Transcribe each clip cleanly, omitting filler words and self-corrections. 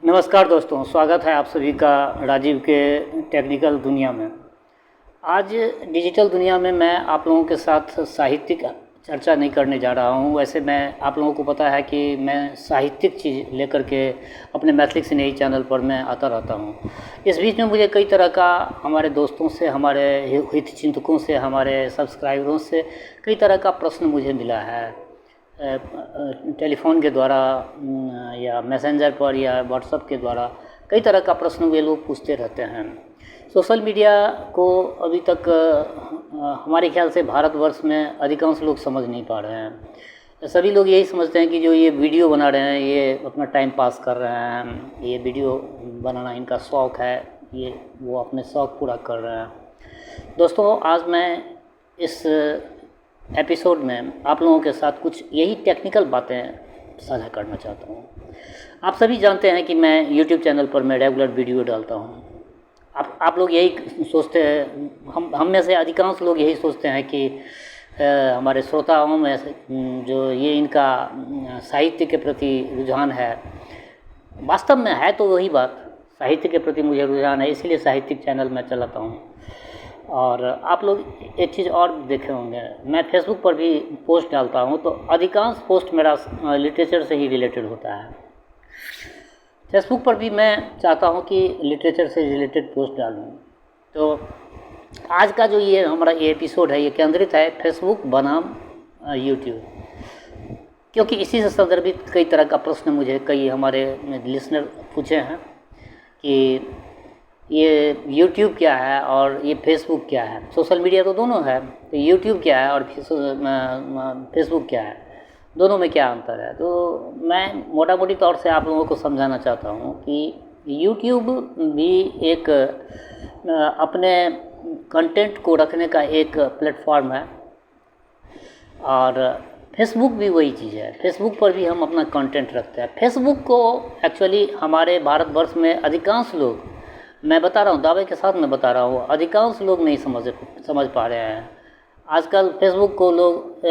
नमस्कार दोस्तों, स्वागत है आप सभी का राजीव के टेक्निकल दुनिया में। आज डिजिटल दुनिया में मैं आप लोगों के साथ साहित्यिक चर्चा नहीं करने जा रहा हूं। वैसे मैं आप लोगों को पता है कि मैं साहित्यिक चीज़ लेकर के अपने मैथिली स्नेही चैनल पर मैं आता रहता हूं। इस बीच में मुझे कई तरह का हमारे दोस्तों से, हमारे हितचिंतकों से, हमारे सब्सक्राइबरों से कई तरह का प्रश्न मुझे मिला है टेलीफोन के द्वारा या मैसेंजर पर या व्हाट्सएप के द्वारा। कई तरह का प्रश्न वे लोग पूछते रहते हैं। सोशल मीडिया को अभी तक हमारे ख्याल से भारतवर्ष में अधिकांश लोग समझ नहीं पा रहे हैं। सभी लोग यही समझते हैं कि जो ये वीडियो बना रहे हैं ये अपना टाइम पास कर रहे हैं, ये वीडियो बनाना इनका शौक़ है, ये वो अपने शौक़ पूरा कर रहे हैं। दोस्तों, आज मैं इस एपिसोड में आप लोगों के साथ कुछ यही टेक्निकल बातें साझा करना चाहता हूँ। आप सभी जानते हैं कि मैं यूट्यूब चैनल पर मैं रेगुलर वीडियो डालता हूँ। आप लोग यही सोचते हैं, हम में से अधिकांश लोग यही सोचते हैं कि हमारे श्रोताओं में जो ये इनका साहित्य के प्रति रुझान है, वास्तव में है तो वही बात। साहित्य के प्रति मुझे रुझान है, इसलिए साहित्यिक चैनल मैं चलाता हूँ। और आप लोग एक चीज़ और देखे होंगे, मैं फेसबुक पर भी पोस्ट डालता हूँ तो अधिकांश पोस्ट मेरा लिटरेचर से ही रिलेटेड होता है। फेसबुक पर भी मैं चाहता हूँ कि लिटरेचर से रिलेटेड पोस्ट डालूँ। तो आज का जो ये हमारा ये एपिसोड है, ये केंद्रित है फेसबुक बनाम यूट्यूब, क्योंकि इसी से संदर्भित कई तरह का प्रश्न मुझे कई हमारे लिसनर पूछे हैं कि ये यूट्यूब क्या है और ये फेसबुक क्या है। सोशल मीडिया तो दोनों है, तो यूट्यूब क्या है और फेसबुक क्या है, दोनों में क्या अंतर है। तो मैं मोटा मोटी तौर से आप लोगों को समझाना चाहता हूँ कि यूट्यूब भी एक अपने कंटेंट को रखने का एक प्लेटफॉर्म है और फेसबुक भी वही चीज़ है। फेसबुक पर भी हम अपना कंटेंट रखते हैं। फेसबुक को एक्चुअली हमारे भारतवर्ष में अधिकांश लोग, मैं बता रहा हूँ, दावे के साथ मैं बता रहा हूँ, अधिकांश लोग नहीं समझ पा रहे हैं। आजकल फेसबुक को लोग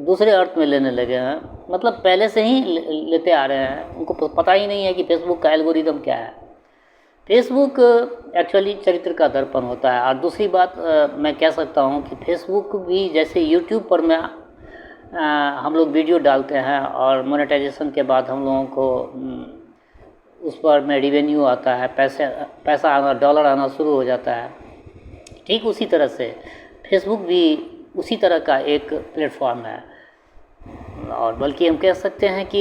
दूसरे अर्थ में लेने लगे हैं, मतलब पहले से ही लेते आ रहे हैं। उनको पता ही नहीं है कि फेसबुक का एल्गोरिदम क्या है। फेसबुक एक्चुअली चरित्र का दर्पण होता है। और दूसरी बात मैं कह सकता हूँ कि फेसबुक भी जैसे यूट्यूब पर हम लोग वीडियो डालते हैं और मोनेटाइजेशन के बाद हम लोगों को उस पर में रिवेन्यू आता है, पैसा आना, डॉलर आना शुरू हो जाता है। ठीक उसी तरह से फेसबुक भी उसी तरह का एक प्लेटफॉर्म है, और बल्कि हम कह सकते हैं कि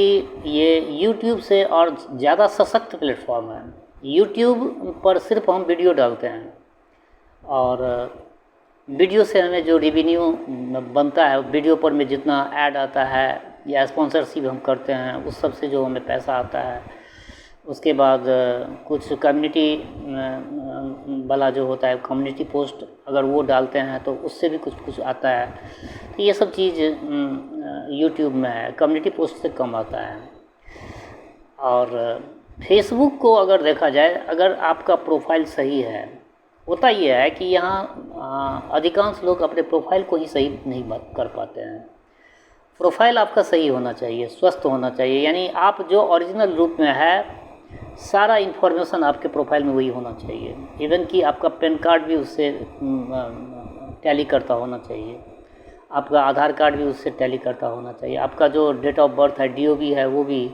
ये यूट्यूब से और ज़्यादा सशक्त प्लेटफॉर्म है। यूट्यूब पर सिर्फ हम वीडियो डालते हैं और वीडियो से हमें जो रेवेन्यू बनता है, वीडियो पर में जितना ऐड आता है या स्पॉन्सरशिप हम करते हैं, उस सब से जो हमें पैसा आता है। उसके बाद कुछ कम्युनिटी वाला जो होता है, कम्युनिटी पोस्ट अगर वो डालते हैं तो उससे भी कुछ आता है। तो ये सब चीज़ यूट्यूब में है, कम्युनिटी पोस्ट से कम आता है। और फेसबुक को अगर देखा जाए, अगर आपका प्रोफाइल सही है, होता ये है कि यहाँ अधिकांश लोग अपने प्रोफाइल को ही सही नहीं कर पाते हैं। प्रोफाइल आपका सही होना चाहिए, स्वस्थ होना चाहिए, यानी आप जो ओरिजिनल रूप में है सारा इन्फॉर्मेशन आपके प्रोफाइल में वही होना चाहिए। इवन कि आपका पैन कार्ड भी उससे टैली करता होना चाहिए, आपका आधार कार्ड भी उससे टैली करता होना चाहिए, आपका जो डेट ऑफ बर्थ है, DOB है, वो भी,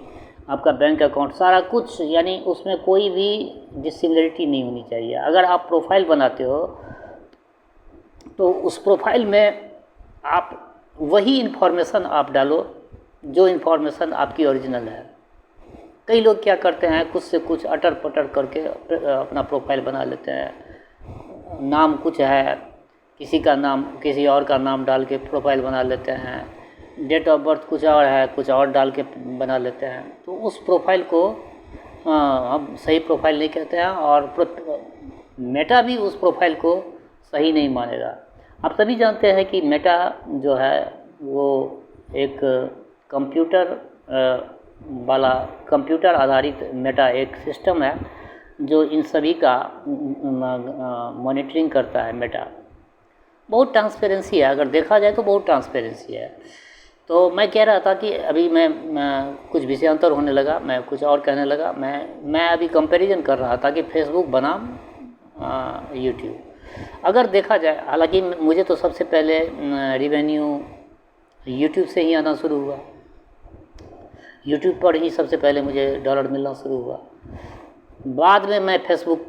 आपका बैंक अकाउंट, सारा कुछ, यानी उसमें कोई भी डिसिमिलरिटी नहीं होनी चाहिए। अगर आप प्रोफाइल बनाते हो तो उस प्रोफाइल में आप वही इन्फॉर्मेशन आप डालो जो इन्फॉर्मेशन आपकी ओरिजिनल है। कई लोग क्या करते हैं, कुछ से कुछ अटर पटर करके अपना प्रोफाइल बना लेते हैं। नाम कुछ है, किसी का नाम किसी और का नाम डाल के प्रोफाइल बना लेते हैं। डेट ऑफ बर्थ कुछ और है, कुछ और डाल के बना लेते हैं। तो उस प्रोफाइल को हम सही प्रोफाइल नहीं कहते हैं, और मेटा भी उस प्रोफाइल को सही नहीं मानेगा। आप सभी जानते हैं कि मेटा जो है वो एक कंप्यूटर आधारित मेटा एक सिस्टम है जो इन सभी का मॉनिटरिंग करता है। मेटा बहुत ट्रांसपेरेंसी है, अगर देखा जाए तो बहुत ट्रांसपेरेंसी है। तो मैं कह रहा था कि अभी मैं कुछ विषयांतर होने लगा, मैं कुछ और कहने लगा। मैं अभी कंपैरिजन कर रहा था कि फेसबुक बनाम यूट्यूब। अगर देखा जाए, हालांकि मुझे तो सबसे पहले रिवेन्यू यूट्यूब से ही आना शुरू हुआ। यूट्यूब पर ही सबसे पहले मुझे डॉलर मिलना शुरू हुआ। बाद में मैं फेसबुक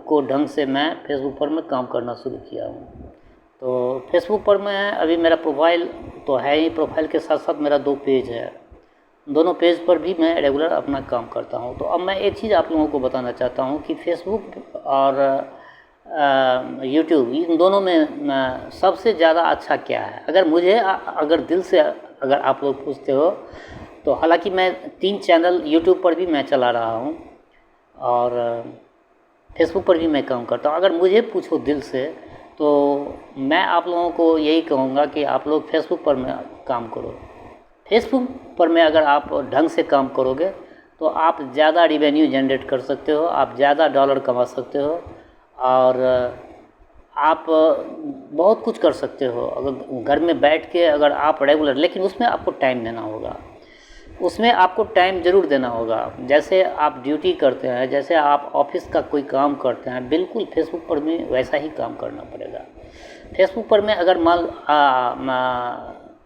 को ढंग से मैं फेसबुक पर मैं काम करना शुरू किया हूँ। तो फेसबुक पर मैं अभी मेरा प्रोफाइल तो है ही, प्रोफाइल के साथ साथ मेरा 2 पेज है। दोनों पेज पर भी मैं रेगुलर अपना काम करता हूँ। तो अब मैं एक चीज़ आप लोगों को बताना चाहता हूँ कि फेसबुक और यूट्यूब, इन दोनों में सबसे ज़्यादा अच्छा क्या है। अगर मुझे अगर दिल से अगर आप लोग पूछते हो तो हालांकि मैं 3 चैनल यूट्यूब पर भी मैं चला रहा हूँ और फेसबुक पर भी मैं काम करता हूँ। अगर मुझे पूछो दिल से तो मैं आप लोगों को यही कहूँगा कि आप लोग फेसबुक पर में काम करो। फेसबुक पर में अगर आप ढंग से काम करोगे तो आप ज़्यादा रिवेन्यू जनरेट कर सकते हो, आप ज़्यादा डॉलर कमा सकते हो और आप बहुत कुछ कर सकते हो। अगर घर में बैठ के अगर आप रेगुलर, लेकिन उसमें आपको टाइम देना होगा, उसमें आपको टाइम ज़रूर देना होगा। जैसे आप ड्यूटी करते हैं, जैसे आप ऑफिस का कोई काम करते हैं, बिल्कुल फेसबुक पर भी वैसा ही काम करना पड़ेगा। फेसबुक पर में अगर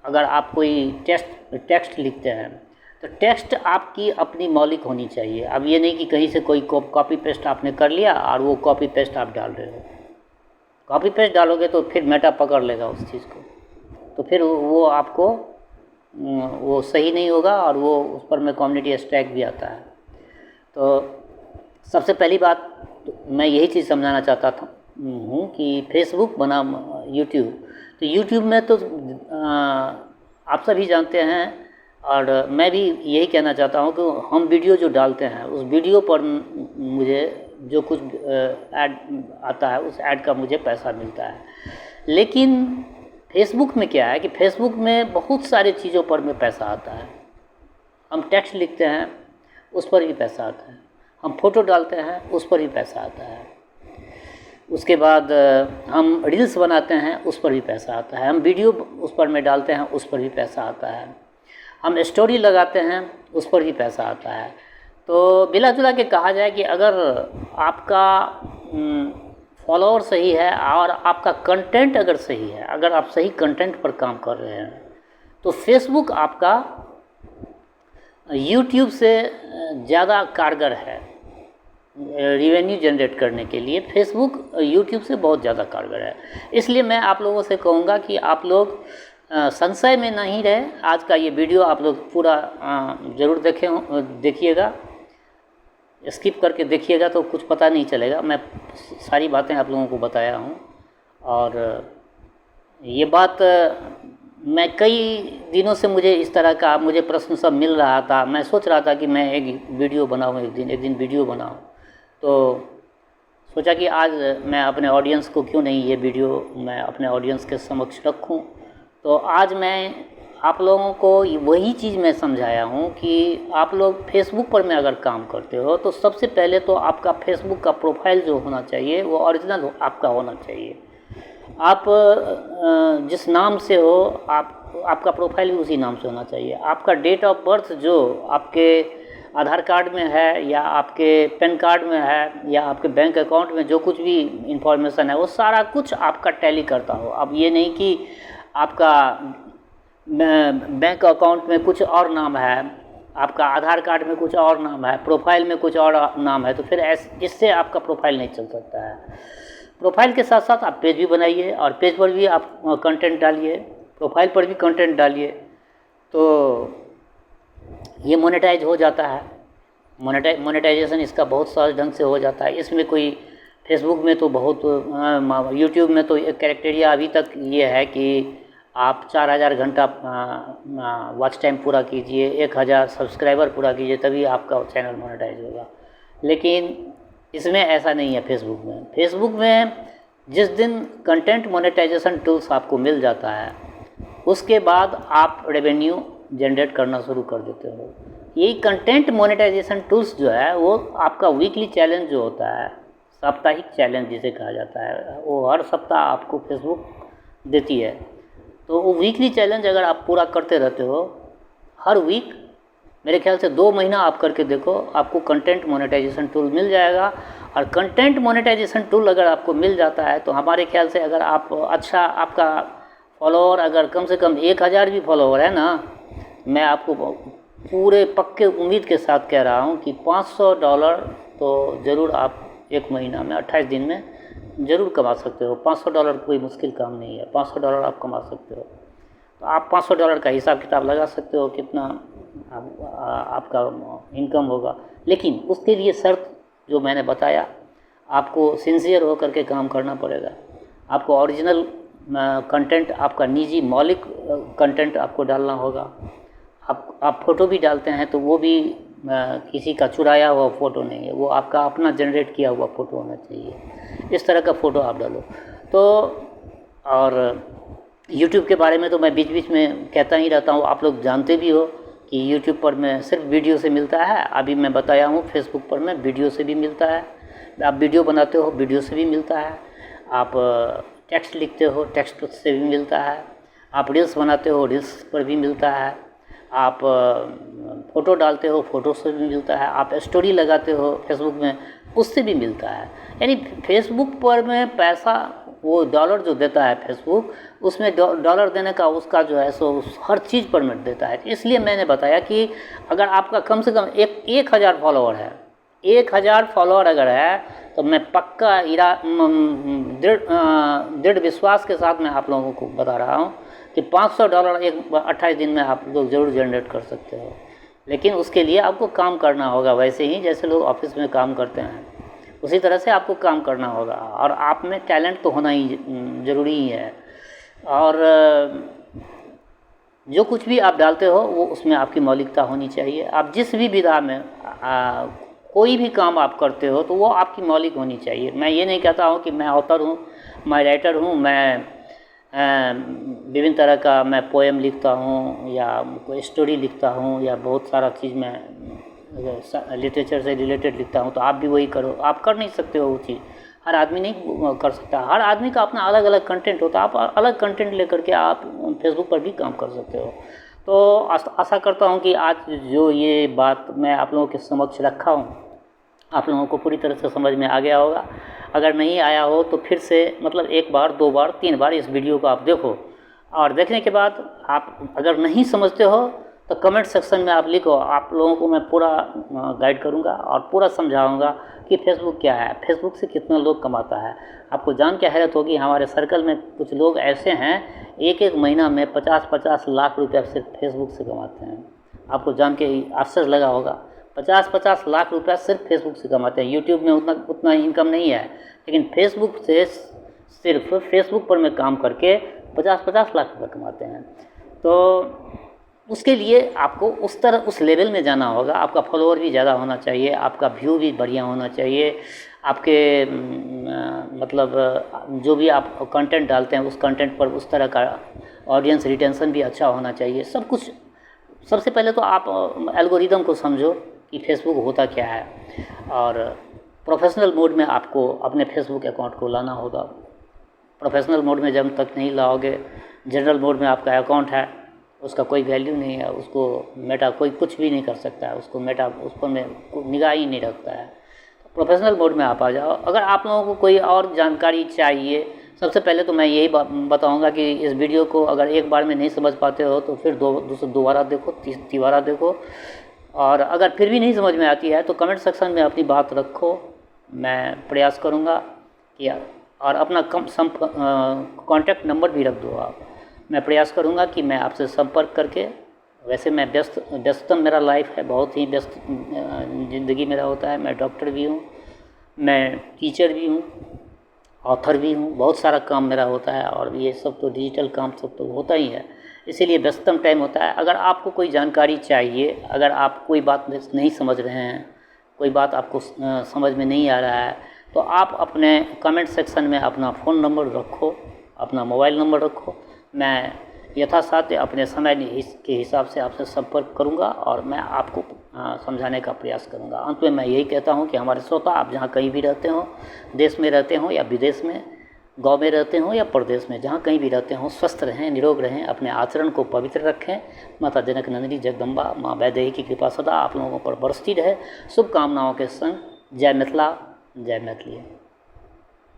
अगर आप कोई टेक्स्ट लिखते हैं तो टेक्स्ट आपकी अपनी मौलिक होनी चाहिए। अब ये नहीं कि कहीं से कोई कॉपी पेस्ट आपने कर लिया और वो कॉपी पेस्ट आप डाल रहे हो। कॉपी पेस्ट डालोगे तो फिर मेटा पकड़ लेगा उस चीज़ को, तो फिर वो आपको वो सही नहीं होगा और वो उस पर में कम्युनिटी स्ट्राइक भी आता है। तो सबसे पहली बात मैं यही चीज़ समझाना चाहता था हूँ कि फेसबुक बनाम यूट्यूब। तो यूट्यूब में तो आप सभी जानते हैं और मैं भी यही कहना चाहता हूँ कि हम वीडियो जो डालते हैं उस वीडियो पर मुझे जो कुछ ऐड आता है उस ऐड का मुझे पैसा मिलता है। लेकिन फेसबुक में क्या है कि फेसबुक में बहुत सारी चीज़ों पर में पैसा आता है। हम टेक्स्ट लिखते हैं उस पर भी पैसा आता है, हम फ़ोटो डालते हैं उस पर भी पैसा आता है, उसके बाद हम रील्स बनाते हैं उस पर भी पैसा आता है, हम वीडियो उस पर में डालते हैं उस पर भी पैसा आता है, हम स्टोरी लगाते हैं उस पर भी पैसा आता है। तो मिला जुला के कहा जाए कि अगर आपका फॉलोअर सही है और आपका कंटेंट अगर सही है, अगर आप सही कंटेंट पर काम कर रहे हैं तो फेसबुक आपका यूट्यूब से ज़्यादा कारगर है रिवेन्यू जनरेट करने के लिए। फेसबुक यूट्यूब से बहुत ज़्यादा कारगर है। इसलिए मैं आप लोगों से कहूँगा कि आप लोग संशय में नहीं रहे। आज का ये वीडियो आप लोग पूरा ज़रूर देखिएगा, स्किप करके देखिएगा तो कुछ पता नहीं चलेगा। मैं सारी बातें आप लोगों को बताया हूँ और ये बात मैं कई दिनों से मुझे इस तरह का मुझे प्रश्न सब मिल रहा था। मैं सोच रहा था कि मैं एक वीडियो बनाऊँ, एक दिन वीडियो बनाऊँ। तो सोचा कि आज मैं अपने ऑडियंस को क्यों नहीं ये वीडियो मैं अपने ऑडियंस के समक्ष रखूँ। तो आज मैं आप लोगों को वही चीज़ मैं समझाया हूँ कि आप लोग फेसबुक पर में अगर काम करते हो तो सबसे पहले तो आपका फेसबुक का प्रोफाइल जो होना चाहिए वो ओरिजिनल आपका होना चाहिए। आप जिस नाम से हो आपका प्रोफाइल भी उसी नाम से होना चाहिए। आपका डेट ऑफ बर्थ जो आपके आधार कार्ड में है या आपके पैन कार्ड में है या आपके बैंक अकाउंट में जो कुछ भी इंफॉर्मेशन है वो सारा कुछ आपका टैली करता हो। अब ये नहीं कि आपका बैंक अकाउंट में कुछ और नाम है, आपका आधार कार्ड में कुछ और नाम है, प्रोफाइल में कुछ और नाम है, तो फिर इससे आपका प्रोफाइल नहीं चल सकता है। प्रोफाइल के साथ साथ आप पेज भी बनाइए और पेज पर भी आप कंटेंट डालिए, प्रोफाइल पर भी कंटेंट डालिए, तो ये मोनेटाइज हो जाता है। मोनेटाइजेशन इसका बहुत सहज ढंग से हो जाता है। इसमें कोई फेसबुक में तो बहुत, यूट्यूब में तो एक क्राइटेरिया अभी तक ये है कि आप 4000 घंटा वॉच टाइम पूरा कीजिए, 1000 सब्सक्राइबर पूरा कीजिए, तभी आपका चैनल मोनेटाइज होगा। लेकिन इसमें ऐसा नहीं है। फेसबुक में जिस दिन कंटेंट मोनेटाइजेशन टूल्स आपको मिल जाता है उसके बाद आप रेवेन्यू जनरेट करना शुरू कर देते हो। यही कंटेंट मोनेटाइजेशन टूल्स जो है वो आपका वीकली चैलेंज जो होता है, साप्ताहिक चैलेंज जिसे कहा जाता है, वो हर सप्ताह आपको फेसबुक देती है। तो वो वीकली चैलेंज अगर आप पूरा करते रहते हो हर वीक, मेरे ख्याल से 2 महीना आप करके देखो, आपको कंटेंट मोनेटाइजेशन टूल मिल जाएगा। और कंटेंट मोनेटाइजेशन टूल अगर आपको मिल जाता है तो हमारे ख्याल से अगर आप अच्छा, आपका फॉलोअर अगर कम से कम 1000 भी फॉलोअर है ना, मैं आपको पूरे पक्के उम्मीद के साथ कह रहा हूँ कि $500 तो ज़रूर आप 1 महीना में 28 दिन में ज़रूर कमा सकते हो। $500 कोई मुश्किल काम नहीं है, $500 आप कमा सकते हो। तो आप $500 का हिसाब किताब लगा सकते हो कितना आपका इनकम होगा। लेकिन उसके लिए शर्त जो मैंने बताया, आपको सिंसियर होकर के काम करना पड़ेगा। आपको ओरिजिनल कंटेंट, आपका निजी मौलिक कंटेंट आपको डालना होगा। आप फ़ोटो भी डालते हैं तो वो भी किसी का चुराया हुआ फ़ोटो नहीं है, वो आपका अपना जनरेट किया हुआ फ़ोटो होना चाहिए। इस तरह का फ़ोटो आप डालो। तो और यूट्यूब के बारे में तो मैं बीच बीच में कहता ही रहता हूँ, आप लोग जानते भी हो कि यूट्यूब पर मैं सिर्फ वीडियो से मिलता है। अभी मैं बताया हूँ फेसबुक पर मैं वीडियो से भी मिलता है। आप वीडियो बनाते हो, वीडियो से भी मिलता है। आप टेक्स्ट लिखते हो, टेक्स्ट से भी मिलता है। आप रील्स बनाते हो, रील्स पर भी मिलता है। आप फ़ोटो डालते हो, फ़ोटो से भी मिलता है। आप स्टोरी लगाते हो फेसबुक में, उससे भी मिलता है। यानी फेसबुक पर में पैसा, वो डॉलर जो देता है फेसबुक, उसमें डॉलर देने का उसका जो है सो हर चीज़ परमिट देता है। इसलिए मैंने बताया कि अगर आपका कम से कम 1000 फॉलोअर है, 1000 फॉलोअर अगर है, तो मैं पक्का दृढ़ विश्वास के साथ मैं आप लोगों को बता रहा हूँ कि $500 28 दिन में आप लोग ज़रूर जनरेट कर सकते हो। लेकिन उसके लिए आपको काम करना होगा, वैसे ही जैसे लोग ऑफिस में काम करते हैं उसी तरह से आपको काम करना होगा। और आप में टैलेंट तो होना ही ज़रूरी ही है। और जो कुछ भी आप डालते हो वो उसमें आपकी मौलिकता होनी चाहिए। आप जिस भी विधा में कोई भी काम आप करते हो तो वो आपकी मौलिक होनी चाहिए। मैं ये नहीं कहता हूँ कि मैं ऑथर हूँ, मैं राइटर हूँ, मैं विभिन्न तरह का मैं पोएम लिखता हूँ या कोई स्टोरी लिखता हूँ या बहुत सारा चीज़ मैं लिटरेचर से रिलेटेड लिखता हूँ, तो आप भी वही करो। आप कर नहीं सकते हो वो चीज़, हर आदमी नहीं कर सकता। हर आदमी का अपना अलग अलग कंटेंट होता है। आप अलग कंटेंट लेकर के आप फेसबुक पर भी काम कर सकते हो। तो आशा करता हूँ कि आज जो ये बात मैं आप लोगों के समक्ष रखा हूँ, आप लोगों को पूरी तरह से समझ में आ गया होगा। अगर नहीं आया हो तो फिर से मतलब 1 बार 2 बार 3 बार इस वीडियो को आप देखो, और देखने के बाद आप अगर नहीं समझते हो तो कमेंट सेक्शन में आप लिखो। आप लोगों को मैं पूरा गाइड करूंगा और पूरा समझाऊंगा कि फेसबुक क्या है, फेसबुक से कितना लोग कमाता है। आपको जान के हैरत होगी, हमारे सर्कल में कुछ लोग ऐसे हैं एक महीना में 50-50 लाख रुपया सिर्फ फेसबुक से कमाते हैं। आपको जान के आश्चर्य लगा होगा, 50-50 लाख रुपया सिर्फ फेसबुक से कमाते हैं। यूट्यूब में उतना इनकम नहीं है, लेकिन फेसबुक से सिर्फ फेसबुक पर में काम करके 50-50 लाख रुपये कमाते हैं। तो उसके लिए आपको उस लेवल में जाना होगा। आपका फॉलोअर भी ज़्यादा होना चाहिए, आपका व्यू भी बढ़िया होना चाहिए, आपके मतलब जो भी आप कंटेंट डालते हैं उस कंटेंट पर उस तरह का ऑडियंस रिटेंशन भी अच्छा होना चाहिए। सब कुछ सबसे पहले तो आप एल्गोरिदम को समझो कि फेसबुक होता क्या है, और प्रोफेशनल मोड में आपको अपने फेसबुक अकाउंट को लाना होगा। प्रोफेशनल मोड में जब तक नहीं लाओगे, जनरल मोड में आपका अकाउंट है, उसका कोई वैल्यू नहीं है, उसको मेटा कोई कुछ भी नहीं कर सकता है, उसको मेटा उस पर में निगाह ही नहीं रखता है। प्रोफेशनल मोड में आप आ जाओ। अगर आप लोगों को कोई और जानकारी चाहिए, सबसे पहले तो मैं यही बताऊंगा कि इस वीडियो को अगर एक बार में नहीं समझ पाते हो तो फिर दोबारा देखो, तीसरा देखो, और अगर फिर भी नहीं समझ में आती है तो कमेंट सेक्शन में अपनी बात रखो। मैं प्रयास करूंगा कि, और अपना कॉन्टैक्ट नंबर भी रख दो आप। मैं प्रयास करूंगा कि मैं आपसे संपर्क करके, वैसे मैं व्यस्तम मेरा लाइफ है, बहुत ही व्यस्त ज़िंदगी मेरा होता है। मैं डॉक्टर भी हूँ, मैं टीचर भी हूँ, ऑथर भी हूँ, बहुत सारा काम मेरा होता है, और ये सब तो डिजिटल काम सब तो होता ही है, इसीलिए व्यस्तम टाइम होता है। अगर आपको कोई जानकारी चाहिए, अगर आप कोई बात नहीं समझ रहे हैं, कोई बात आपको समझ में नहीं आ रहा है, तो आप अपने कमेंट सेक्शन में अपना फ़ोन नंबर रखो, अपना मोबाइल नंबर रखो। मैं यथासाध्य अपने समय के हिसाब से आपसे संपर्क करूंगा और मैं आपको समझाने का प्रयास करूंगा। अंत में मैं यही कहता हूं कि हमारे श्रोता, आप जहां कहीं भी रहते हो, देश में रहते हो या विदेश में, गांव में रहते हों या प्रदेश में, जहाँ कहीं भी रहते हों, स्वस्थ रहें, निरोग रहें, अपने आचरण को पवित्र रखें। माता जनक नंदिनी जगदम्बा माँ वैदेही की कृपा सदा आप लोगों पर बरसती रहे। शुभकामनाओं के संग जय मिथिला, जय मैथिली।